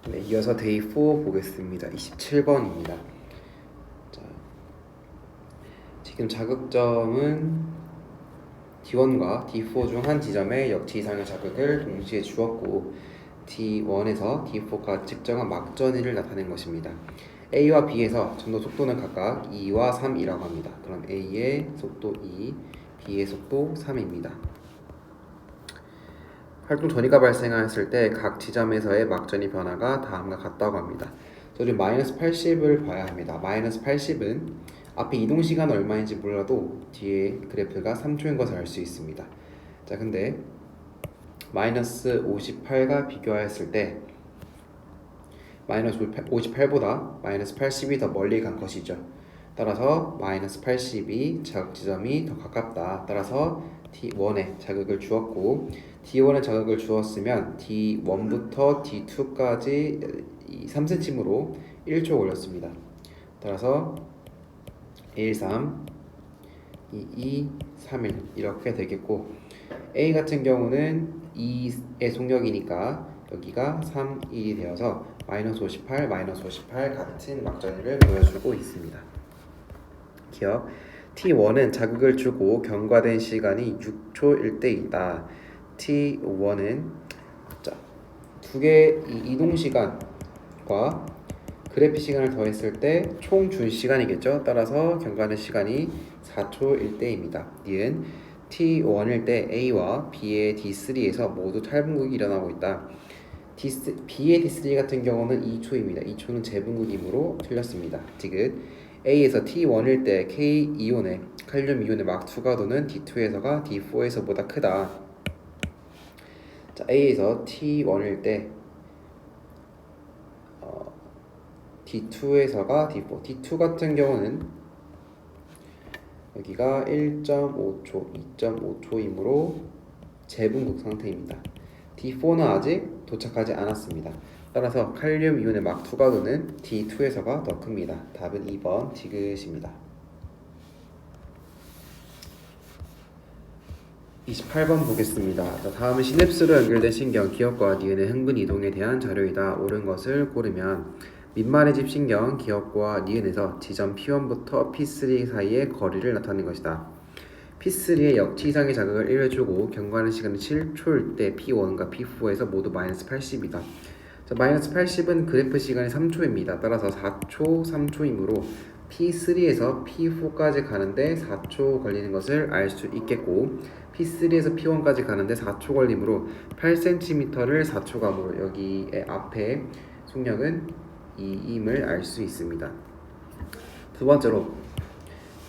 네, 이어서 데이 4 보겠습니다. 27번입니다. 자, 지금 자극점은 D1과 D4 중 한 지점에 역치 이상의 자극을 동시에 주었고 D1에서 D4까지 측정한 막전위를 나타낸 것입니다. A와 B에서 전도 속도는 각각 2와 3이라고 합니다. 그럼 A의 속도 2, B의 속도 3입니다. 활동 전이가 발생하였을 때 각 지점에서의 막전이 변화가 다음과 같다고 합니다. 저희 마이너스 80을 봐야 합니다. 마이너스 80은 앞에 이동 시간 얼마인지 몰라도 뒤에 그래프가 3초인 것을 알 수 있습니다. 자, 근데 마이너스 58과 비교하였을 때 마이너스 58보다 마이너스 80이 더 멀리 간 것이죠. 따라서 마이너스 80이 자극 지점이 더 가깝다. 따라서 D1에 자극을 주었고 D1에 자극을 주었으면 D1부터 D2까지 3cm으로 1초 걸렸습니다. 따라서 1, 3, 2, 2, 3, 1 이렇게 되겠고 A 같은 경우는 2의 속력이니까 여기가 3, 1이 되어서 마이너스 58, 마이너스 58 같은 막전위를 보여주고 있습니다. 기억 T1은 자극을 주고 경과된 시간이 6초일 때이다. T1은 두 개의 이동 시간과 그래프 시간을 더했을 때 총 준 시간이겠죠. 따라서 경과하는 시간이 4초일 때입니다. 니은 T1일 때 A와 B의 D3에서 모두 탈분극이 일어나고 있다. B의 D3 같은 경우는 2초입니다. 2초는 재분극이므로 틀렸습니다. 지금 A에서 T1일 때 K-이온의 칼륨 이온의 막 투과도는 D2에서가 D4에서보다 크다. 자, A에서 T1일 때 D2에서가 D4, D2 같은 경우는 여기가 1.5초, 2.5초이므로 재분극 상태입니다. D4는 아직 도착하지 않았습니다. 따라서 칼륨 이온의 막 투과도는 D2에서가 더 큽니다. 답은 2번 디귿입니다. 28번 보겠습니다. 다음은 시냅스로 연결된 신경, 기억과 니은의 흥분 이동에 대한 자료이다. 옳은 것을 고르면 민말의 집 신경, 기억과 니은에서 지점 P1부터 P3 사이의 거리를 나타낸 것이다. P3의 역치 이상의 자극을 1회 주고 경과하는 시간은 7초일 때 P1과 P4에서 모두 마이너스 80이다. 자, 마이너스 80은 그래프 시간이 3초입니다. 따라서 4초, 3초이므로 P3에서 P4까지 가는데 4초 걸리는 것을 알 수 있겠고 P3에서 P1까지 가는데 4초 걸리므로 8cm를 4초감으로 여기에 앞에 속력은 2임을 알 수 있습니다. 두 번째로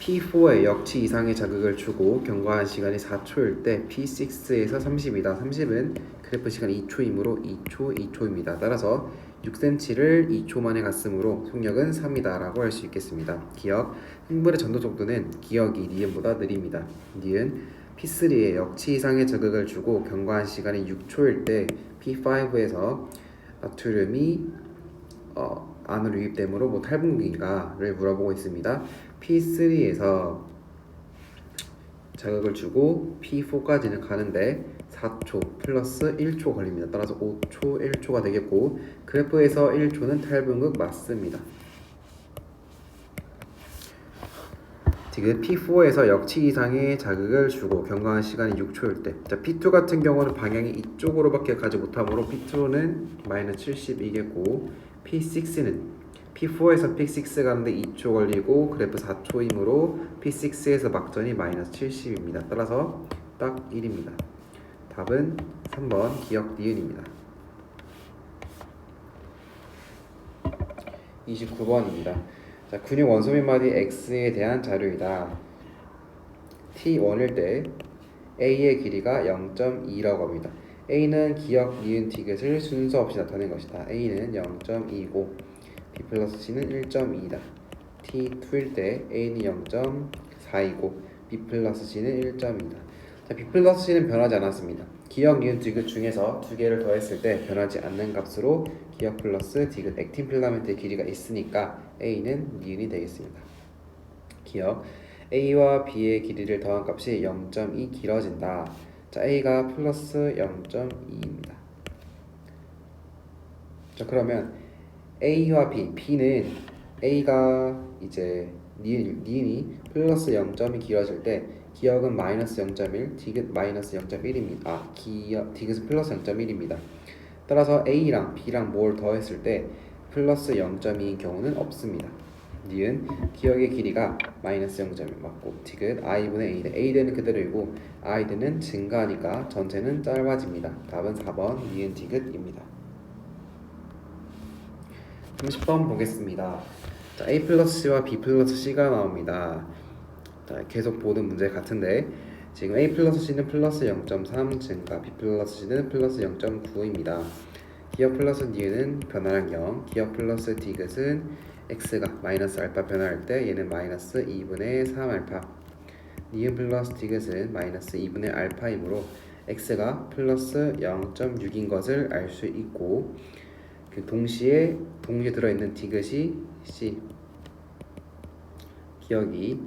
P4에 역치 이상의 자극을 주고 경과한 시간이 4초일 때 P6에서 30이다. 30은 그래프 시간이 2초이므로 2초, 2초입니다. 따라서 6cm를 2초 만에 갔으므로 속력은 3이다 라고 할 수 있겠습니다. 기억, 흥분의 전도 속도는 기억이 니은보다 느립니다. 니은 P3에 역치 이상의 자극을 주고 경과한 시간이 6초일 때 P5에서 나트륨이 안으로 유입되므로 탈분극인가를 물어보고 있습니다. P3에서 자극을 주고 P4까지는 가는데 4초 플러스 1초 걸립니다. 따라서 5초, 1초가 되겠고 그래프에서 1초는 탈분극 맞습니다. 지금 P4에서 역치 이상의 자극을 주고 경과한 시간이 6초일 때 P2 같은 경우는 방향이 이쪽으로밖에 가지 못하므로 P2는 마이너스 70이겠고 P6는 P4에서 P6 가는데 2초 걸리고 그래프 4초이므로 P6에서 막전이 마이너스 70입니다. 따라서 딱 1입니다. 답은 3번 기억 니은입니다. 29번입니다. 자, 근육 원소 밑마디 X에 대한 자료이다. T1일 때 A의 길이가 0.2라고 합니다. A는 기억, 니은, 디귿을 순서 없이 나타낸 것이다. A는 0.2고 B 플러스 C는 1.2다. T2일 때 A는 0.4이고 B 플러스 C는 1.2다. 자, B 플러스 C는 변하지 않았습니다. 기억, 니은, 디귿 중에서 두 개를 더했을 때 변하지 않는 값으로 기억 플러스 디귿 액틴 필라멘트의 길이가 있으니까 A는 니은이 되겠습니다. 기억, A와 B의 길이를 더한 값이 0.2 길어진다. 자, A가 플러스 0.2입니다. 자, 그러면 A와 B, B는 A가 이제 니은이 플러스 0점이 길어질 때 기억은 마이너스 0.1, 디귿 마이너스 0.1입니다. 디귿은 플러스 0.1입니다. 따라서 A랑 B랑 뭘 더했을 때 플러스 0.2인 경우는 없습니다. 니은 기억의 길이가 마이너스 0.1 맞고 디귿 i분의 a대, a대는 그대로이고 i대는 증가하니까 전체는 짧아집니다. 답은 4번 니은 디귿입니다. 30번 보겠습니다. 자, a 플러스 c와 b 플러스 c가 나옵니다. 자, 계속 보는 문제 같은데 지금 a 플러스 c는 플러스 0.3 증가, b 플러스 c는 플러스 0.9입니다. 기억 플러스 니은은 변화량 0, 기억 플러스 디귿은 x가 마이너스 알파 변화할 때 얘는 마이너스 2분의 3 알파, 니은 플러스 디귿은 마이너스 2분의 알파이므로 x가 플러스 0.6인 것을 알 수 있고 그 동시에 들어있는 디귿이 c, 기억이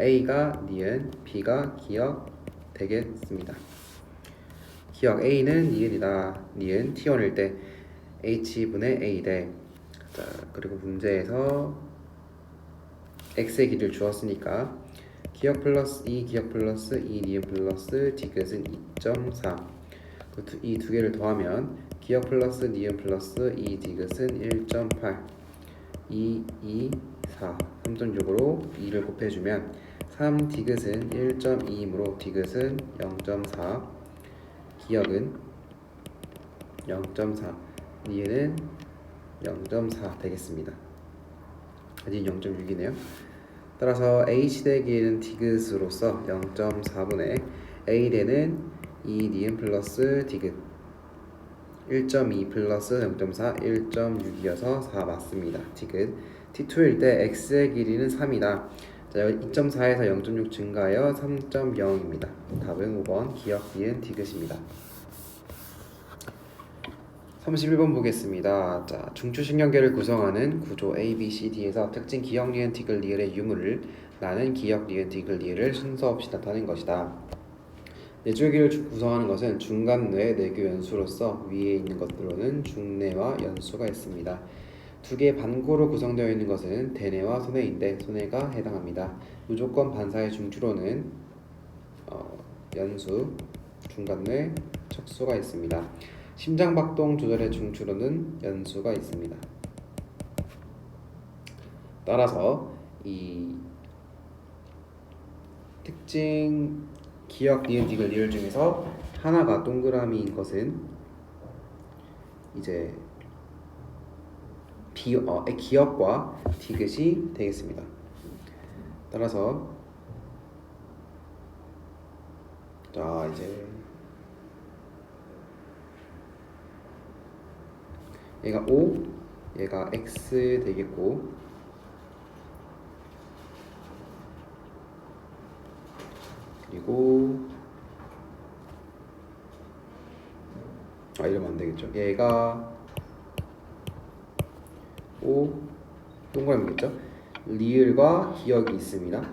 a가 니은, b가 기억 되겠습니다. 기억 a는 니은이다. 니은 t1일 때 h분의 a 대. 자, 그리고 문제에서 x의 길이를 주었으니까 기억 플러스 2, 기억 플러스 2, 니은 플러스 디귿은 2.4. 이 두 개를 더하면 기억 플러스 니은 플러스 2 디귿은 1.8. 2, 2, 4. 3.6으로 2를 곱해주면 3 디귿은 1.2이므로 디귿은 0.4. 기억은 0.4. 니은은 0.4 되겠습니다. 니은 0.6이네요. 따라서 H대기에는 디귿으로서 0.4분의 A대는 2 니은 플러스 디귿 1.2 플러스 0.4 1.6이어서 4 맞습니다. 디귿 T2일 때 X의 길이는 3이다. 자, 2.4에서 0.6 증가하여 3.0입니다. 답은 5번 기억 니은 디귿입니다. 31번 보겠습니다. 자, 중추신경계를 구성하는 구조 A, B, C, D에서 특징 기억 니은 디귿 리을의 유무를 나는 기억 니은 디귿 리을을 순서 없이 나타낸 것이다. 내줄기를 구성하는 것은 중간뇌 내교 연수로서 위에 있는 것들로는 중뇌와 연수가 있습니다. 두 개의 반고로 구성되어 있는 것은 대뇌와 소뇌인데 소뇌가 해당합니다. 무조건 반사의 중추로는 연수, 중간뇌, 척수가 있습니다. 심장박동 조절의 중추로는 연수가 있습니다. 따라서 이 특징 기억 니은 디귿 리을 중에서 하나가 동그라미인 것은 이제 기억과 디귿이 되겠습니다. 따라서 자, 이제 얘가 O, 얘가 X 되겠고 그리고 이러면 안 되겠죠. 얘가 O 동그라미겠죠. 리을과 기억이 있습니다.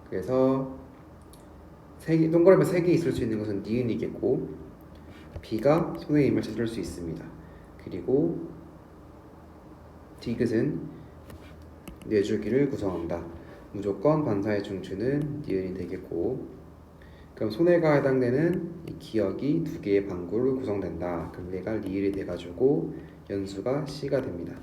그래서 동그라미 3개 있을 수 있는 것은 니은이겠고 B가 소뇌임을 찾을 수 있습니다. 그리고 디귿은 뇌줄기를 구성합니다. 무조건 반사의 중추는 니은이 되겠고 그럼 소뇌가 해당되는 이 기억이 두 개의 반구로 구성된다. 그럼 얘가 리을이 돼가지고 연수가 C가 됩니다.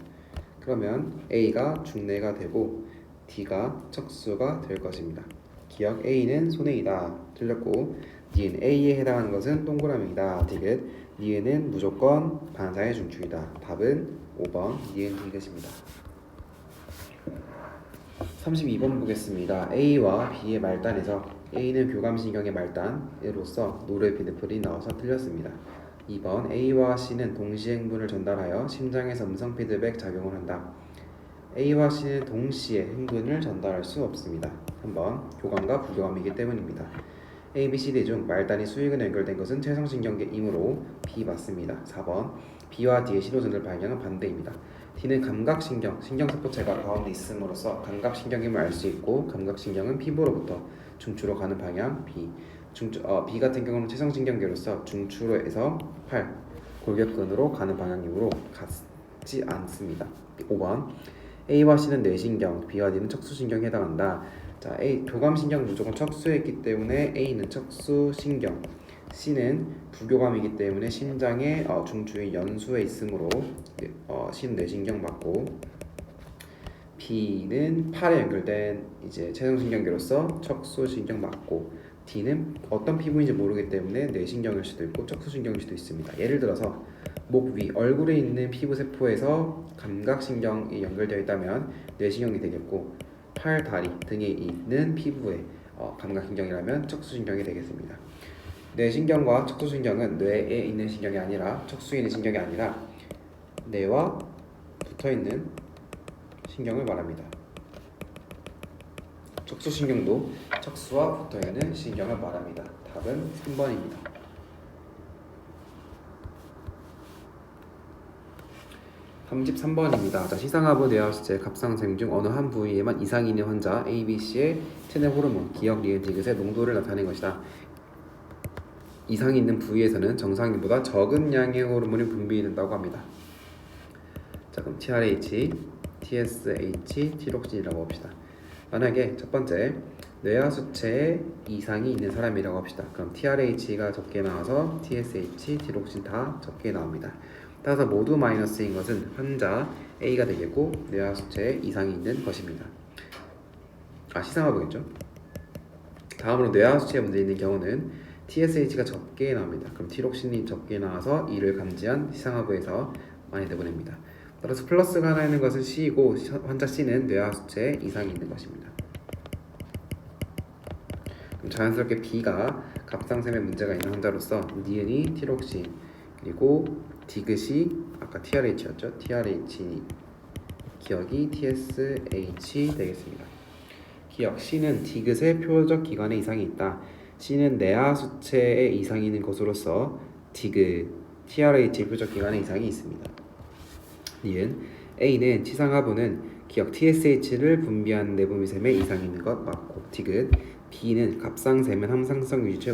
그러면 A가 중뇌가 되고 D가 척수가 될 것입니다. 기억 A는 소뇌이다. 틀렸고 니은 A에 해당하는 것은 동그라미이다. 디귿 니은은 무조건 반사의 중추이다. 답은 5번 니은 디귿입니다. 32번 보겠습니다. A와 B의 말단에서 A는 교감신경의 말단으로서 노르에피네프린이 나와서 틀렸습니다. 2번 A와 C는 동시에 흥분을 전달하여 심장에서 음성 피드백 작용을 한다. A와 C는 동시에 흥분을 전달할 수 없습니다. 3번 교감과 부교감이기 때문입니다. A, B, C, D 중 말단이 수익은에 연결된 것은 퇴성신경계이므로 B 맞습니다. 4번 B와 D의 신호전을 발견한 반대입니다. D는 감각신경, 신경세포체가 가운데 있음으로써 감각신경임을 알 수 있고 감각신경은 피부로부터 중추로 가는 방향 B. B 같은 경우는 퇴성신경계로서 중추로에서 팔, 골격근으로 가는 방향이므로 같지 않습니다. 5번 A와 C는 뇌신경, B와 D는 척수신경에 해당한다. 자, A 교감신경 무조건 척수에 있기 때문에 A는 척수신경, C는 부교감이기 때문에 심장의 중추의 연수에 있으므로 C는 뇌신경 맞고, B는 팔에 연결된 이제 체성신경계로서 척수신경 맞고, D는 어떤 피부인지 모르기 때문에 뇌신경일 수도 있고 척수신경일 수도 있습니다. 예를 들어서 목 위, 얼굴에 있는 피부 세포에서 감각신경이 연결되어 있다면 뇌신경이 되겠고, 팔, 다리 등에 있는 피부에 감각신경이라면 척수신경이 되겠습니다. 뇌신경과 척수신경은 뇌에 있는 신경이 아니라 척수에 있는 신경이 아니라 뇌와 붙어있는 신경을 말합니다. 척수신경도 척수와 붙어있는 신경을 말합니다. 답은 3번입니다. 33번입니다. 자, 시상하부 뇌하수체 갑상샘 중 어느 한 부위에만 이상이 있는 환자 A, B, C의 체내 호르몬, 기억, 리은, 디귿의 농도를 나타낸 것이다. 이상이 있는 부위에서는 정상인보다 적은 양의 호르몬이 분비된다고 합니다. 자, 그럼 TRH, TSH, 티록신이라고 합시다. 만약에 첫 번째 뇌하수체에 이상이 있는 사람이라고 합시다. 그럼 TRH가 적게 나와서 TSH, 티록신 다 적게 나옵니다. 따라서 모두 마이너스인 것은 환자 A가 되겠고 뇌하수체에 이상이 있는 것입니다. 시상하부겠죠. 다음으로 뇌하수체에 문제 있는 경우는 TSH가 적게 나옵니다. 그럼 티록신이 적게 나와서 이를 감지한 시상하부에서 많이 내보냅니다. 따라서 플러스가 하나 있는 것은 C이고 환자 C는 뇌하수체에 이상이 있는 것입니다. 그럼 자연스럽게 B가 갑상샘에 문제가 있는 환자로서 니은이 티록신, 그리고 디귿이 아까 TRH였죠. TRH 기억이 TSH 되겠습니다. 기억 C는 디귿의 표적 기관에 이상이 있다. C는 뇌하수체에 이상이 있는 것으로서 디귿 TRH 표적 기관에 이상이 있습니다. 니은 A는 치상하부는 기억 TSH를 분비하는 내분비샘에 이상이 있는 것 맞고 디귿. B는 갑상샘은 항상성 유지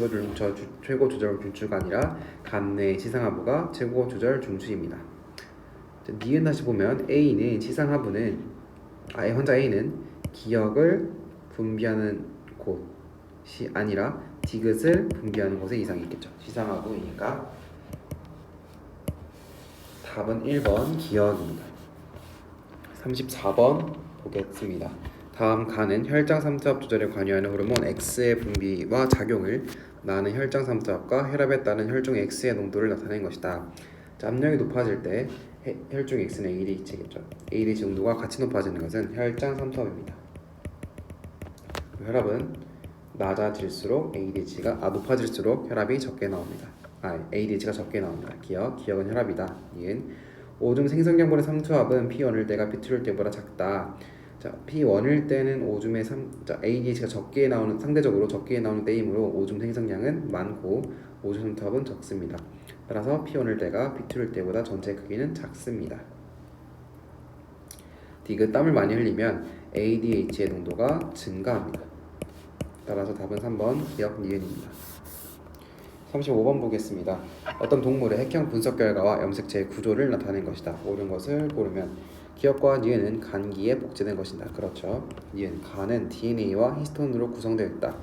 최고 조절 중추가 아니라 간내 치상하부가 최고 조절 중추입니다. 니은 다시 보면 A는 치상하부는 환자 A는 기억을 분비하는 곳이 아니라 디귿을 분비하는 곳에 이상이 있겠죠. 치상하부이니까 답은 1번 기억입니다. 34번 보겠습니다. 다음 간은 혈장 삼투압 조절에 관여하는 호르몬 X의 분비와 작용을 나는 혈장 삼투압과 혈압에 따른 혈중 X의 농도를 나타낸 것이다. 자, 압력이 높아질 때 혈중 X는 ADH겠죠. ADH 농도가 같이 높아지는 것은 혈장 삼투압입니다. 혈압은 낮아질수록 높아질수록 혈압이 적게 나옵니다. ADH가 적게 나옵니다. 기억은 혈압이다. 니은 오줌 생성량분의 삼투압은 P1일 때가 P2일 때보다 작다. 자, P1일 때는 오줌의 ADH가 상대적으로 적게 나오는 때이므로 오줌 생성량은 많고 오줌 삼투압은 적습니다. 따라서 P1일 때가 P2일 때보다 전체 크기는 작습니다. 디귿 땀을 많이 흘리면 ADH의 농도가 증가합니다. 따라서 답은 3번 기억 니은입니다. 35번 보겠습니다. 어떤 동물의 핵형 분석 결과와 염색체의 구조를 나타낸 것이다. 옳은 것을 고르면 기억과 니은은 간기에 복제된 것이다. 그렇죠. 니은 간은 DNA와 히스톤으로 구성되어 있다.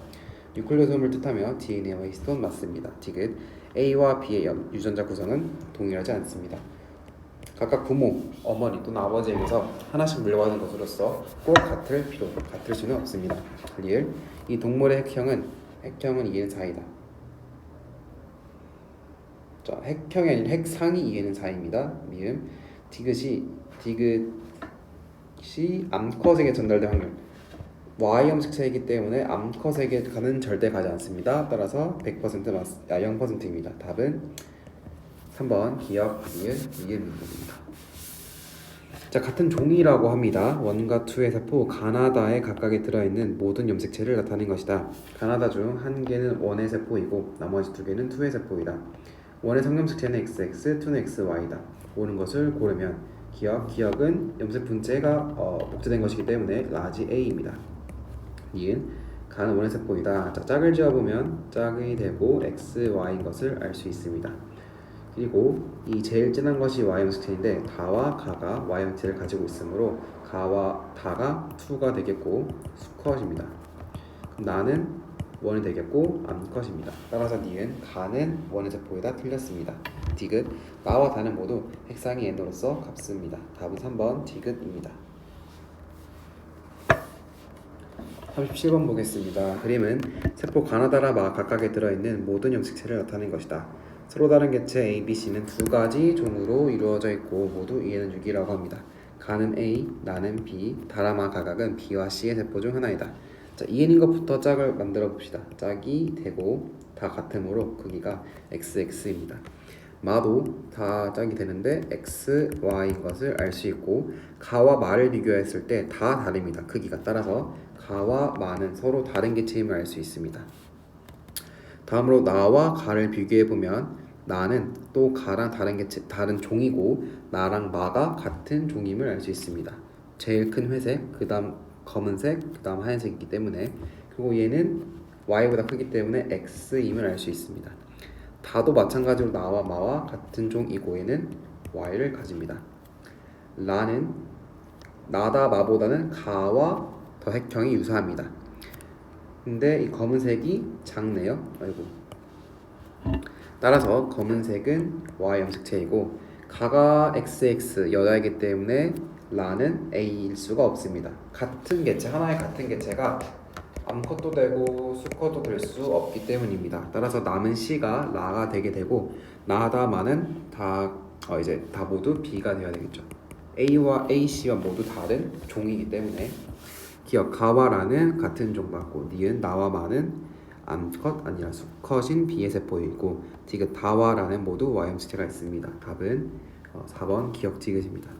뉴클레오솜을 뜻하며 DNA와 히스톤 맞습니다. 디귿 A와 B의 유전자 구성은 동일하지 않습니다. 각각 부모, 어머니 또는 아버지에게서 하나씩 물려받은 것으로서 꼭 같을 수는 없습니다. 리을 이 동물의 핵형은 이해는 4이다. 자, 핵형이 아닌 핵상이 이해는 4입니다. 미음 디귿이 암컷에게 전달될 확률 Y 염색체이기 때문에 암컷에게 가는 절대 가지 않습니다. 따라서 0%입니다. 답은 3번 기억 이음입니다. 자, 같은 종이라고 합니다. 1과 2의 세포 가나다에 각각에 들어있는 모든 염색체를 나타낸 것이다. 가나다 중 한 개는 1의 세포이고 나머지 2개는 2의 세포이다. 1의 성염색체는 XX, 2는 XY다. 옳은 것을 고르면 기억은 염색 분체가 복제된 것이기 때문에 라지 A입니다. 니은 간은 1의 세포이다. 자, 짝을 지어보면 짝이 되고 XY인 것을 알 수 있습니다. 그리고 이 제일 진한 것이 y 형식체인데 다와 가가 y 형태를 가지고 있으므로 가와 다가 2가 되겠고 수컷입니다. 그럼 나는 1이 되겠고 암컷입니다. 따라서 니은 가는 원의 세포에다 틀렸습니다. 디귿 나와 다는 모두 핵상의 n으로서 값습니다. 답은 3번 디귿입니다. 37번 보겠습니다. 그림은 세포 가나다라 마 각각에 들어있는 모든 염색체를 나타낸 것이다. 서로 다른 개체 A, B, C는 두 가지 종으로 이루어져 있고 모두 이해는 6이라고 합니다. 가는 A, 나는 B, 다라마 각각은 B와 C의 세포 중 하나이다. 자, 이해인 것부터 짝을 만들어 봅시다. 짝이 되고 다 같으므로 크기가 XX입니다. 마도 다 짝이 되는데 X, Y인 것을 알 수 있고 가와 마를 비교했을 때 다 다릅니다. 크기가 따라서 가와 마는 서로 다른 개체임을 알 수 있습니다. 다음으로 나와 가를 비교해보면 나는 또 가랑 다른 개체, 다른 종이고 나랑 마가 같은 종임을 알 수 있습니다. 제일 큰 회색, 그 다음 검은색, 그 다음 하얀색이기 때문에 그리고 얘는 Y보다 크기 때문에 X임을 알 수 있습니다. 다도 마찬가지로 나와 마와 같은 종이고 얘는 Y를 가집니다. 라는 나다 마보다는 가와 더 핵형이 유사합니다. 근데 이 검은색이 작네요. 아이고. 따라서 검은색은 Y 염색체이고 가가 XX 여자이기 때문에 라는 A일 수가 없습니다. 같은 개체, 하나의 같은 개체가 암컷도 되고 수컷도 될 수 없기 때문입니다. 따라서 남은 C가 라가 되게 되고 나다 마는 다 이제 다 모두 B가 되어야 되겠죠. A와 AC와 모두 다른 종이기 때문에 기억 가와 라는 같은 종 맞고 니은 나와 마는 암컷 아니라 수컷인 B의 세포이고 디귿 다와 라는 모두 Y 형식체가 있습니다. 답은 4번 기억 디귿입니다.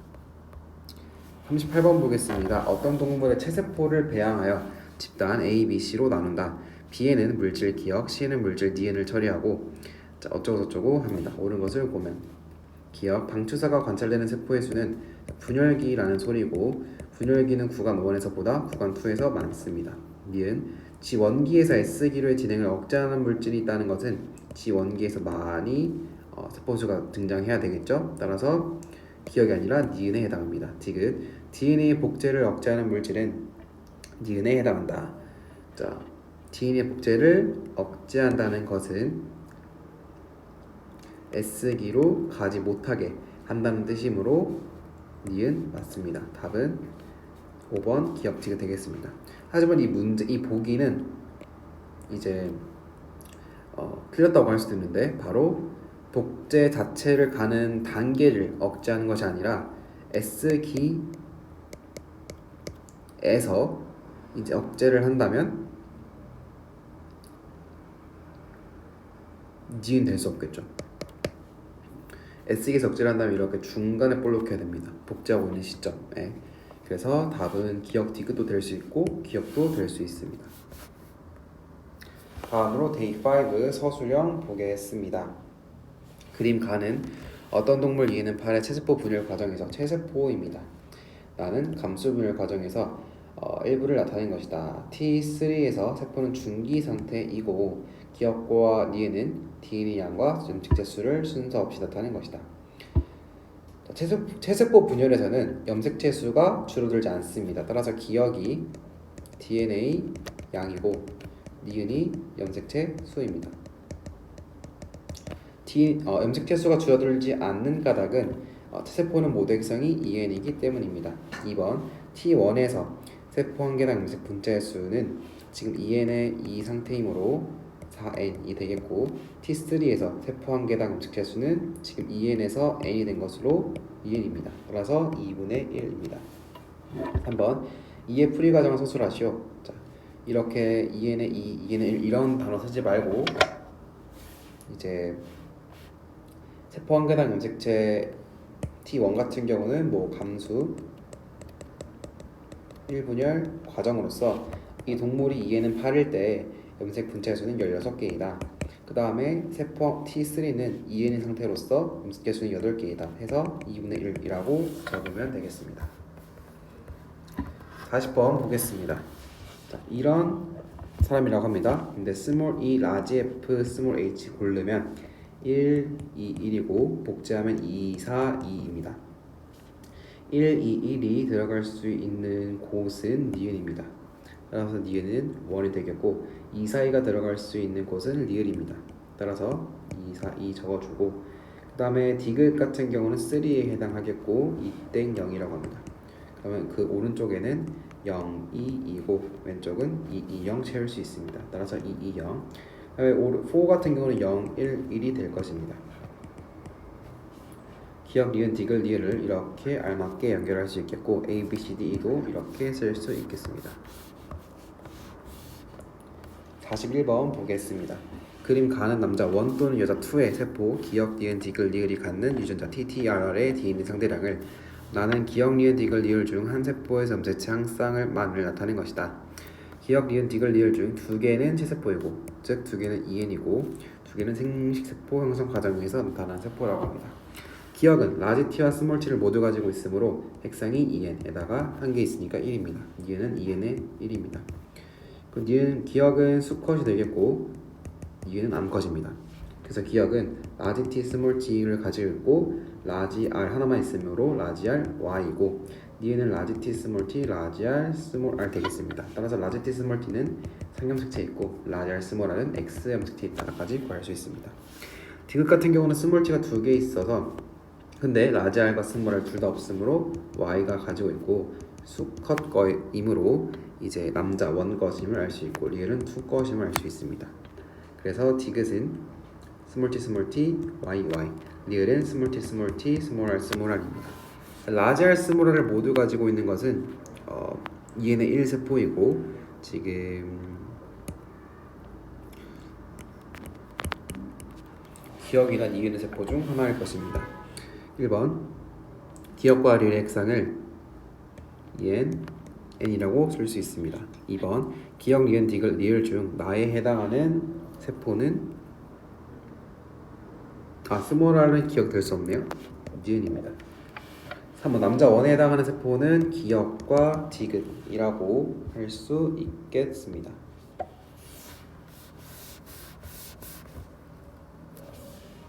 38번 보겠습니다. 어떤 동물의 체세포를 배양하여 집단 A, B, C로 나눈다. B에는 물질 기억, C에는 물질 니은을 처리하고 자, 어쩌고저쩌고 합니다. 옳은 것을 보면 기억, 방추사가 관찰되는 세포의 수는 분열기라는 소리고 분열기는 구간 1에서보다 구간 2에서 많습니다. 니은 G1기에서 S기로의 진행을 억제하는 물질이 있다는 것은 G1기에서 많이 세포수가 등장해야 되겠죠. 따라서 기억이 아니라 니은에 해당합니다. 디귿 DNA 복제를 억제하는 물질은 니은에 해당한다. 자, DNA 복제를 억제한다는 것은 S기로 가지 못하게 한다는 뜻이므로 니은 맞습니다. 답은 5번 기억 디귿 되겠습니다. 하지만 이 문제, 이 보기는 이제 틀렸다고 할 수도 있는데 바로 복제 자체를 가는 단계를 억제하는 것이 아니라 S기에서 이제 억제를 한다면 니은 될 수 없겠죠. S기에서 억제를 한다면 이렇게 중간에 볼록해야 됩니다. 복제하고 있는 시점에. 그래서 답은 기억 디귿도 될 수 있고 기억도 될 수 있습니다. 다음으로 데이 5 서술형 보겠습니다. 그림 가는 어떤 동물 이에는 8의 체세포 분열 과정에서 체세포입니다. 나는 감수 분열 과정에서 일부를 나타낸 것이다. T3에서 세포는 중기 상태이고 기억과 니은은 DNA 양과 염색체수를 순서 없이 나타낸 것이다. 체세포 분열에서는 염색체 수가 줄어들지 않습니다. 따라서 기억이 DNA 양이고 니은이 염색체 수입니다. 염색체 수가 줄어들지 않는 까닭은 체세포는 모두 핵성이 2n이기 때문입니다. 2번 T1에서 세포 한 개당 염색 분자의 수는 지금 2n의 2 상태이므로 4n이 되겠고 T3에서 세포 한 개당 염색체 수는 지금 2n에서 n이 된 것으로 2n입니다. 따라서 2분의 1입니다. 3번 2의 풀이 과정을 서술하시오. 자, 이렇게 2n의 2, 2n의 1 이런 단어 쓰지 말고 이제 세포 한 개당 염색체 T1 같은 경우는 뭐 감수 1분열 과정으로서 이 동물이 2에는 8일 때 염색 분자의 수는 16개이다. 그 다음에 세포 T3는 2n인 상태로서 염색체 수는 8개이다. 해서 2분의 1이라고 적으면 되겠습니다. 40번 보겠습니다. 자, 이런 사람이라고 합니다. 근데 스몰 e, 라지 f, 스몰 h 고르면 1, 2, 1이고 복제하면 2, 4, 2입니다. 1, 2, 1이 들어갈 수 있는 곳은 니은입니다. 따라서 니은은 1이 되겠고 2, 4, 2가 들어갈 수 있는 곳은 리을입니다. 따라서 2, 4, 2 적어주고 그 다음에 디귿 같은 경우는 3에 해당하겠고 2땡 0이라고 합니다. 그러면 그 오른쪽에는 0, 2, 2고 왼쪽은 2, 2, 0 채울 수 있습니다. 따라서 2, 2, 0 4 같은 경우는 0, 1, 1이 될 것입니다. 기역, 니은, 디귿, 리을을 이렇게 알맞게 연결할 수 있겠고 A, B, C, D, E도 이렇게 쓸 수 있겠습니다. 41번 보겠습니다. 그림 가는 남자 1 또는 여자 2의 세포 기역, 니은, 디귿, 리을이 갖는 유전자 TTRR의 DNA 상대량을 나는 기역, 니은, 디귿, 리을 중 한 세포의 점체체 한 쌍을만을 나타낸 것이다. 기역, 니은, 디귿, 리을 중 2개는 체세포이고 즉 2개는 EN이고 2개는 생식세포 형성 과정에서 나타난 세포라고 합니다. 기역은 라지 T와 스몰 t를 모두 가지고 있으므로 핵상이 EN에다가 한 개 있으니까 1입니다. 니은은 EN의 1입니다. 그 니은 기역은 수컷이 되겠고 니은은 암컷입니다. 그래서 기역은 라지 T, 스몰 t를 가지고 있고 라지 R 하나만 있으므로 라지 R Y이고 니은은 라지 T, 스몰 t, 라지 R, 스몰 R 되겠습니다. 따라서 라지 T, 스몰 t는 상염색체에 있고 라지 R, 스몰 R은 X 염색체에 있다까지 구할 수 있습니다. 디귿 같은 경우는 스몰 t가 2개 있어서 근데 라지 R과 스몰 R 둘 다 없으므로 Y가 가지고 있고 수컷 거이므로 이제 남자 1 것임을 알 수 있고 리을은 2 것임을 알 수 있습니다. 그래서 디귿은 스몰 t, 스몰 t, Y, Y 리을은 스몰 t, 스몰 t, 스몰 R, 스몰 R입니다. 라지 R, 스몰 R을 모두 가지고 있는 것은 EN의 1세포이고 지금 기역이나 니은의 세포 중 하나일 것입니다. 1번 기역과 리을의 핵상을 EN, N이라고 쓸 수 있습니다. 2번 기역, 니은, 디귿, 리을 중 나에 해당하는 세포는 스몰 R은 기억될 수 없네요. 니은입니다. 3번 남자 1에 해당하는 세포는 기역과 디귿이라고 할 수 있겠습니다.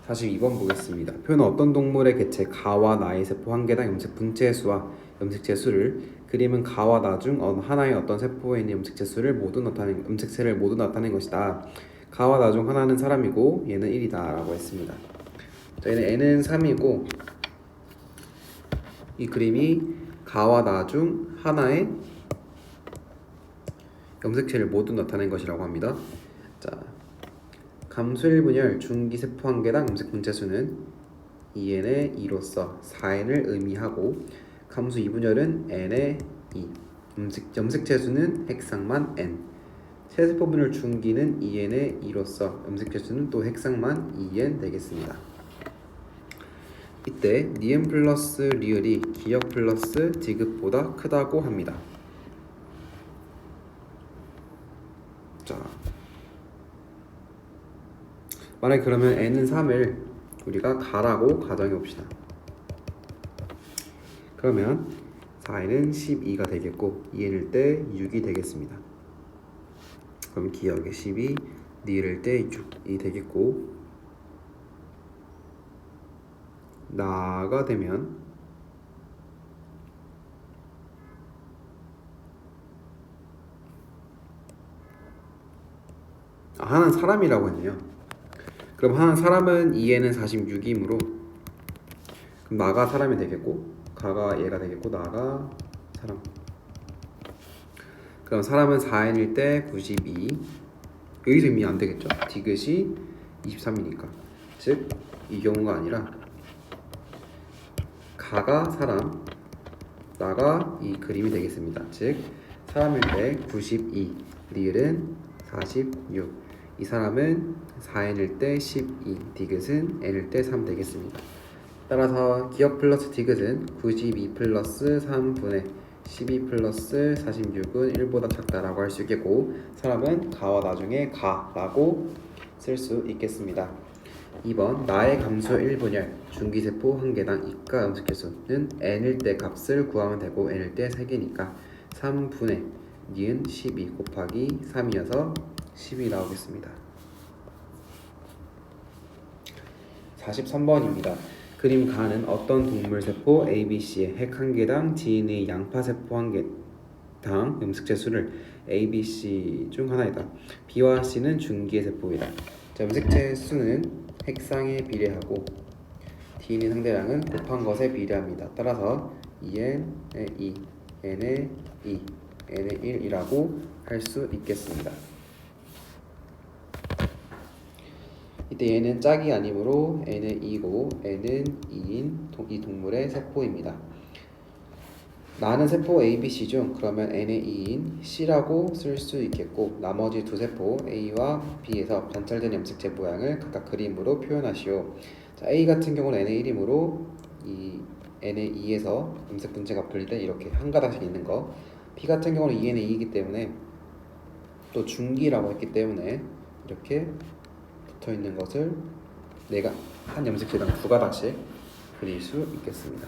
42번 보겠습니다. 표는 어떤 동물의 개체 가와 나의 세포 한 개당 염색 분체 수와 염색체 수를 그림은 가와 나 중 하나의 어떤 세포에 있는 염색체를 모두 나타낸 것이다. 가와 나 중 하나는 사람이고 얘는 1이다 라고 했습니다. 얘는 N은 3이고 이 그림이 가와 나 중 하나의 염색체를 모두 나타낸 것이라고 합니다. 자, 감수일 분열 중기세포 한 개당 염색 분체 수는 2n의 2로서 4n을 의미하고 감수 2분열은 n의 2 염색체 수는 핵상만 n 체세포 분열 중기는 2n의 2로서 염색체 수는 또 핵상만 2n 되겠습니다. 이때 니은 플러스 리을이 기역 플러스 디귿보다 크다고 합니다. 자, 만약에 그러면 n은 3을 우리가 가라고 가정해 봅시다. 그러면 4n은 12가 되겠고 2n일 때 6이 되겠습니다. 그럼 기역에 12, 니을 때 6이 되겠고 나가 되면 하나는 사람이라고 했네요. 그럼 하나는 사람은 2에는 46이므로 그럼 나가 사람이 되겠고 가가 얘가 되겠고 나가 사람. 그럼 사람은 4n일 때 92 여기서 의미 안 되겠죠? 디귿이 23이니까 즉 이 경우가 아니라 가가 사람 나가 이 그림이 되겠습니다. 즉 사람일 때 92 리을은 46 이 사람은 4n일 때 12 디귿은 n일 때 3 되겠습니다. 따라서 기역 플러스 디귿은 92 플러스 3분의 12 플러스 46은 1보다 작다라고 할 수 있겠고 사람은 가와 나중에 가라고 쓸 수 있겠습니다. 2번 나의 감수 1분열 중기세포 한 개당 이가 염색체수는 n일 때 값을 구하면 되고 n일 때 3개니까 3분의 니은 12 곱하기 3이어서 10이 나오겠습니다. 43번입니다. 그림 가는 어떤 동물 세포 ABC의 핵 한 개당 DNA 양파 세포 한 개당 염색체 수를 ABC 중 하나이다. B와 C는 중기의 세포이다. 자, 염색체 수는 핵상에 비례하고 DNA 상대량은 곱한 것에 비례합니다. 따라서 2n에 2, n에 2, n에 1이라고 할 수 있겠습니다. 이때 얘는 짝이 아니므로 n은 2고 n은 2인 이 동물의 세포입니다. 나는 세포 ABC 중 그러면 n의 2인 C라고 쓸 수 있겠고 나머지 두 세포 A와 B에서 관찰된 염색체 모양을 각각 그림으로 표현하시오. 자, A 같은 경우는 n의 1이므로 이 n의 2에서 염색 분체가 분리된 이렇게 한 가닥씩 있는 거, B 같은 경우는 2n의 2이기 때문에 또 중기라고 했기 때문에 이렇게 붙어 있는 것을 내가 한 염색체당 두 가닥씩 그릴 수 있겠습니다.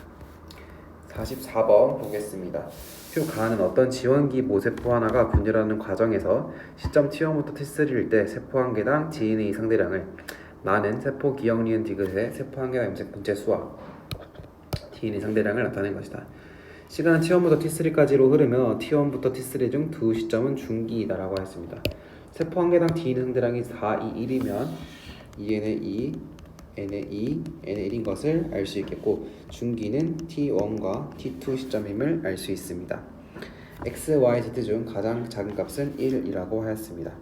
44번 보겠습니다. 표 가는 어떤 지원기 모세포 하나가 분열하는 과정에서 시점 T1부터 T3일 때 세포 한 개당 DNA 상대량을 나는 세포 기억 니은 디귿의 세포 한 개당 염색 분체 수와 DNA 상대량을 나타낸 것이다. 시간은 T1부터 T3까지로 흐르며 T1부터 T3 중 두 시점은 중기이다라고 했습니다. 세포 한 개당 DNA 상대량이 4, 2, 1이면 2n의 2, n의 2, n의 1인 것을 알 수 있겠고 중기는 T1과 T2 시점임을 알 수 있습니다. x, y, z 중 가장 작은 값은 1이라고 하였습니다.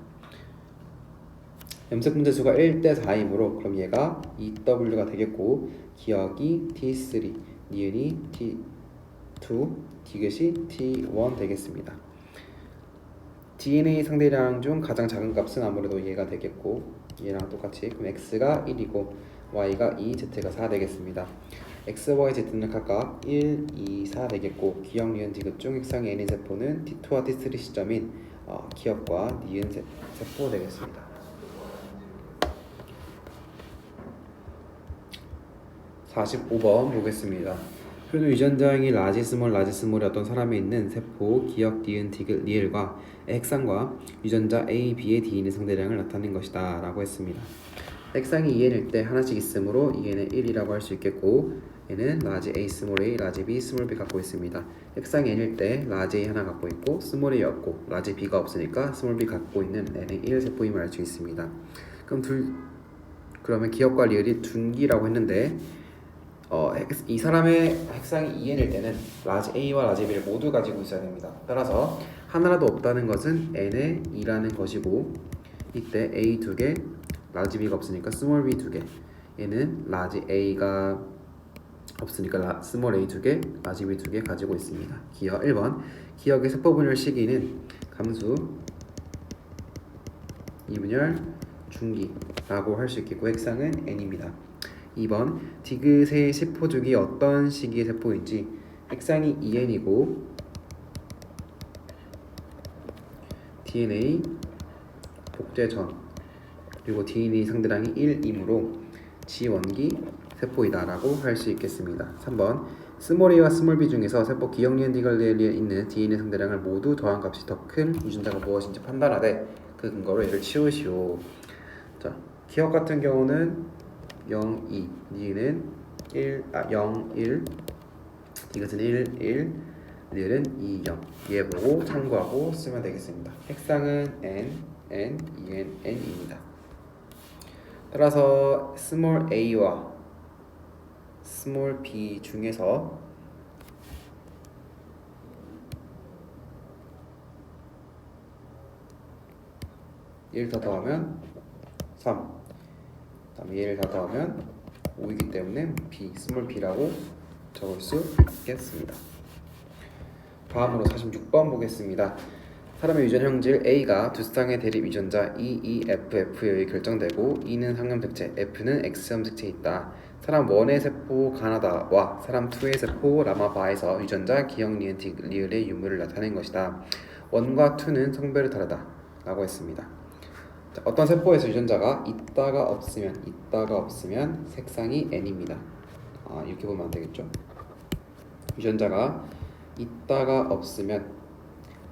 염색 분체 수가 1대 4이므로 그럼 얘가 2w가 되겠고 기억이 T3, 니은이 T2, 디귿이 T1 되겠습니다. DNA 상대량 중 가장 작은 값은 아무래도 얘가 되겠고 얘랑 똑같이 그럼 x가 1이고 y가 2, z가 4 되겠습니다. x, y, z는 각각 1, 2, 4 되겠고 기억, 니은, 디귿 중 핵상의 n인 세포는 T2와 T3 시점인 기억과 니은 세포 되겠습니다. 45번 보겠습니다. 표도 유전자형이 라지 스몰이 어떤 사람에 있는 세포 기억, 니은, 디귿, 리을과 핵상과 유전자 A, B의 DNA 상대량을 나타낸 것이다 라고 했습니다. 핵상이 2n일 때 하나씩 있으므로 2n의 1이라고 할 수 있겠고 얘는 라지 A, 스몰 a, 라지 B, 스몰 b 갖고 있습니다. 핵상이 n일 때 라지 A 하나 갖고 있고 스몰 a 없고 라지 B가 없으니까 스몰 b 갖고 있는 n의 1 세포임을 알 수 있습니다. 그러면 기억과 리을이 둔기라고 했는데 이 사람의 핵상이 2n일 때는 라지 A와 라지 B를 모두 가지고 있어야 됩니다. 따라서 하나라도 없다는 것은 n의 2라는 것이고 이때 A 2개, 라지 B가 없으니까 스몰 b 2개, 얘는 라지 A가 없으니까 스몰 a 2개, 라지 b 2개 가지고 있습니다. 기억 1번 기억의 세포 분열 시기는 감수 2분열 중기라고 할 수 있겠고 핵상은 n입니다. 2번 디귿의 세포죽이 어떤 시기의 세포인지 핵상이 2n이고 DNA 복제 전 그리고 DNA 상대량이 1이므로 지원기 세포이다 라고 할 수 있겠습니다. 3번 스몰 a와 스몰 b 중에서 세포 기억 니은 디귿 리을에 있는 DNA 상대량을 모두 더한 값이 더 큰 유전자가 무엇인지 판단하되 그 근거로 얘를 치우시오. 자, 기억 같은 경우는 0, 2, 니은 0, 1, 디귿은 1, 1, 리을은 2, 0. 얘 보고 참고하고 쓰면 되겠습니다. 핵상은 n, n, 2n, n입니다. 따라서 스몰 a와 스몰 b 중에서 얘를 다 더하면 3, 그다음에 얘를 다 더하면 5이기 때문에 b, 스몰 b라고 적을 수 있겠습니다. 다음으로 46번 보겠습니다. 사람의 유전 형질 A가 두 쌍의 대립 유전자 EEFF에 의해 결정되고 E는 상염색체, F는 X염색체에 있다. 사람 1의 세포 가나다와 사람 2의 세포 라마바에서 유전자 기억 니은 리을의 유무를 나타낸 것이다. 1과 2는 성별이 다르다 라고 했습니다. 자, 어떤 세포에서 유전자가 있다가 없으면 색상이 N입니다. 이렇게 보면 안 되겠죠? 유전자가 있다가 없으면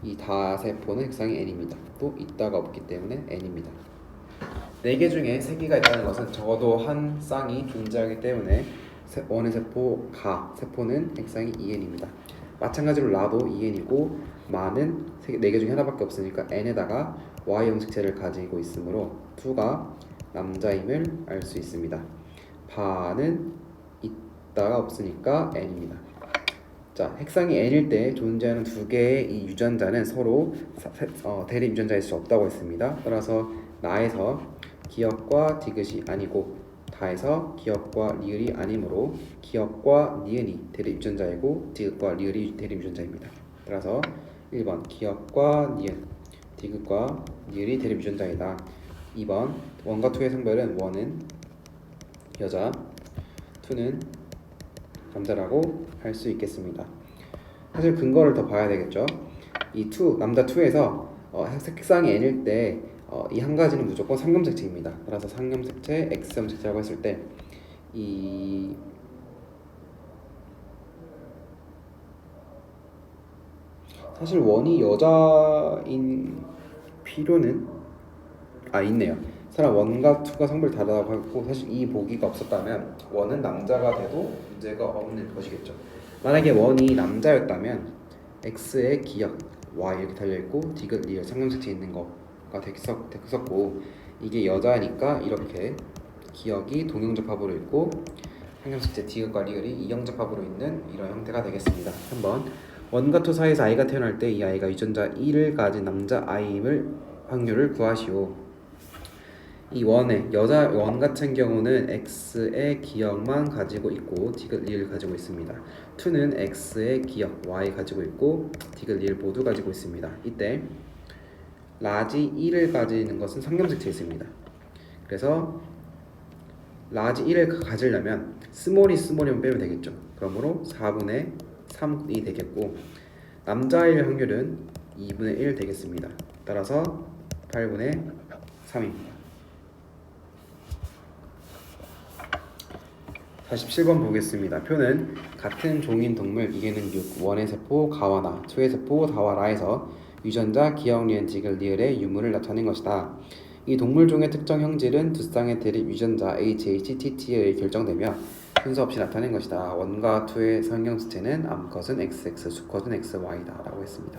이 다세포는 색상이 N입니다. 또 있다가 없기 때문에 N입니다. 4개 중에 3개가 있다는 것은 적어도 한 쌍이 존재하기 때문에 원의 세포 세포는 핵쌍이 2n입니다. 마찬가지로 라도 2n이고 마는 4개 중에 하나밖에 없으니까 n에다가 y 형식체를 가지고 있으므로 2가 남자임을 알 수 있습니다. 바는 있다가 없으니까 n입니다. 자, 핵상이 n일 때 존재하는 2개의 이 유전자는 서로 대립 유전자일 수 없다고 했습니다. 따라서 나에서 기역과 디귿이 아니고 다에서 기역과 리을이 아니므로 기역과 니은이 대립 유전자이고 디귿과 리을이 대립 유전자입니다. 따라서 1번 기역과 니은, 디귿과 리을이 대립 유전자이다. 2번 원과 투의 성별은 원은 여자, 투는 남자라고 할 수 있겠습니다. 사실 근거를 더 봐야 되겠죠. 이 남자 2에서 색상이 n일 때 이 한 가지는 무조건 상염색체입니다. 따라서 상염색체, X염색체라고 했을 때 이 사실 원이 여자인 필요는 있네요. 사람 원과 투가 성별 다르다고 하고 사실 이 보기가 없었다면 원은 남자가 돼도 문제가 없는 것이겠죠. 만약에 원이 남자였다면 X의 기역, Y 이렇게 달려있고 디귿, 리을 상염색체 있는 거가 됐었고 이게 여자니까 이렇게 기역이 동형접합으로 있고 상염색체 디귿과 리을이 이형접합으로 있는 이런 형태가 되겠습니다. 한번 원과 투 사이에서 아이가 태어날 때 이 아이가 유전자 1을 가진 남자 아이임을 확률을 구하시오. 이 원의 여자 원 같은 경우는 X의 기역만 가지고 있고 디귿 리을 가지고 있습니다. 2는 X의 기역 Y 가지고 있고 디귿 리을 모두 가지고 있습니다. 이때 라지 1을 가지는 것은 상염색체에 있습니다. 그래서 라지 1을 가지려면 스몰이면 빼면 되겠죠. 그러므로 4분의 3이 되겠고 남자일 확률은 2분의 1 되겠습니다. 따라서 8분의 3입니다. 47번 보겠습니다. 표는 같은 종인 동물 이게는 6, 원의 세포 가와 나, 투의 세포 다와 라에서 유전자 기역 리은 디귿 리을의 유무를 나타낸 것이다. 이 동물종의 특정 형질은 두 쌍의 대립 유전자 HHTT에 의해 결정되며 순서 없이 나타낸 것이다. 원과 투의 상형수체는 암컷은 XX, 수컷은 XY다 라고 했습니다.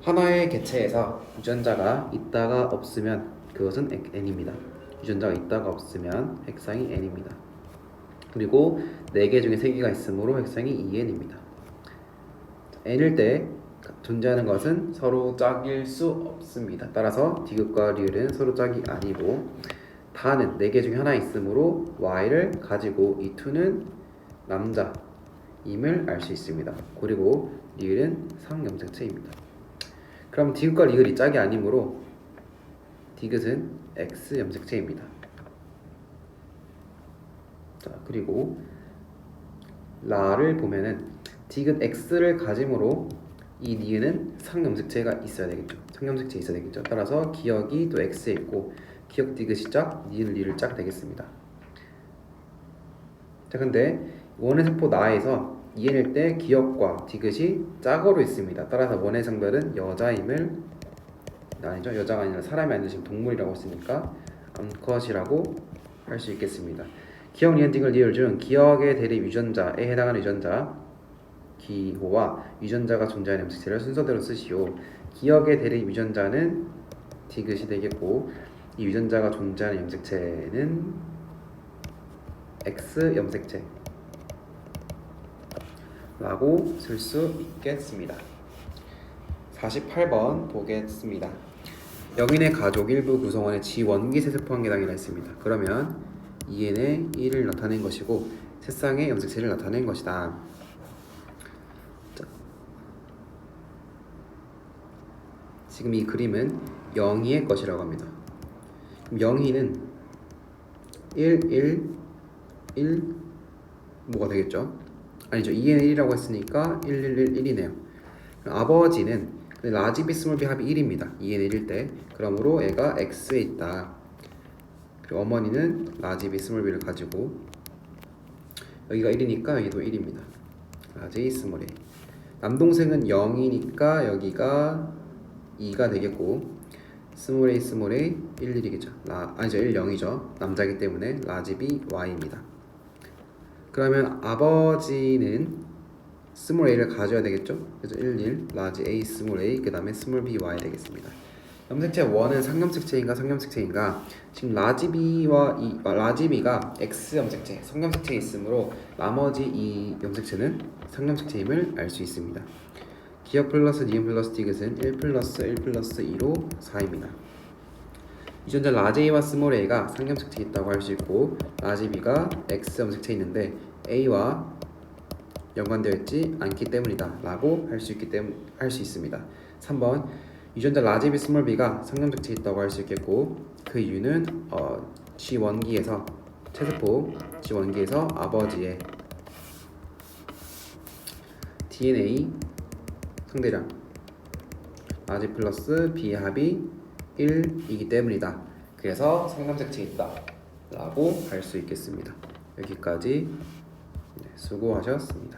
하나의 개체에서 유전자가 있다가 없으면 그것은 N입니다. 유전자가 있다가 없으면 핵상이 N입니다. 그리고 4개 중에 3개가 있으므로 핵상이 2N입니다. N일 때 존재하는 것은 서로 짝일 수 없습니다. 따라서 디귿과 리을은 서로 짝이 아니고 다는 4개 중에 하나 있으므로 Y를 가지고 이 2는 남자임을 알 수 있습니다. 그리고 리을은 상염색체입니다. 그럼 디귿과 리을이 짝이 아니므로 디귿은 X 염색체입니다. 자, 그리고 라를 보면은 디귿 X를 가짐으로 이 니은은 상염색체가 있어야 되겠죠. 상염색체 있어야 되겠죠. 따라서 기역이 또 X에 있고 기역 디귿이 짝, 니은 리을 짝 되겠습니다. 자, 근데 원의 세포 나에서 EN일 때 기역과 디귿이 짝으로 있습니다. 따라서 원의 성별은 여자임을 아니죠. 여자가 아니라 사람이 아니라 지금 동물이라고 했으니까 암컷이라고 할 수 있겠습니다. 기역, 니은, 디귿, 리을 중 기역의 대립 유전자에 해당하는 유전자 기호와 유전자가 존재하는 염색체를 순서대로 쓰시오. 기역의 대립 유전자는 디귿이 되겠고 이 유전자가 존재하는 염색체는 X 염색체 라고 쓸 수 있겠습니다. 48번 보겠습니다. 영인의 가족 일부 구성원의 지원기 세세포 한 개당이라 했습니다. 그러면 EN의 1을 나타낸 것이고 세쌍의 염색체를 나타낸 것이다. 자, 지금 이 그림은 영희의 것이라고 합니다. 그럼 영희는 1, 1, 1 뭐가 되겠죠? 아니죠. 2n의 1이라고 했으니까 1, 1, 1, 1이네요. 아버지는 라지 B 스몰 B 합이 1입니다. 2n의 1일 때. 그러므로 애가 X에 있다. 그리고 어머니는 라지 B 스몰 B를 가지고 여기가 1이니까 여기도 1입니다. 라지 스몰 A. 남동생은 0이니까 여기가 2가 되겠고 스몰 a 스몰 a 1, 1이겠죠. 아니죠. 1, 0이죠. 남자이기 때문에 라지 b y입니다. 그러면 아버지는 스몰 a를 가져야 되겠죠. 그래서 1, 1 라지 a 스몰 a 그 다음에 스몰 b y 되겠습니다. 염색체 1은 상염색체인가 성염색체인가? 지금 라지 b가 X 염색체, 성염색체에 있으므로 나머지 이 염색체는 상염색체임을 알 수 있습니다. 기억 플러스 니은 플러스 디귿은 1 플러스 1 플러스 2로 4입니다. 유전자 라지 A와 스몰 a가 상염색체에 있다고 할 수 있고 라지 b가 X 염색체에 있는데 A와 연관되어 있지 않기 때문이다 라고 할 수 있습니다. 3번 유전자 라지 B 스몰 b가 상염색체에 있다고 할 수 있겠고 그 이유는 G1기에서 체세포 G1기에서 아버지의 DNA 상대량 라지 플러스 B의 합이 1이기 때문이다. 그래서 상염색체에 있다 라고 할 수 있겠습니다. 여기까지 수고하셨습니다.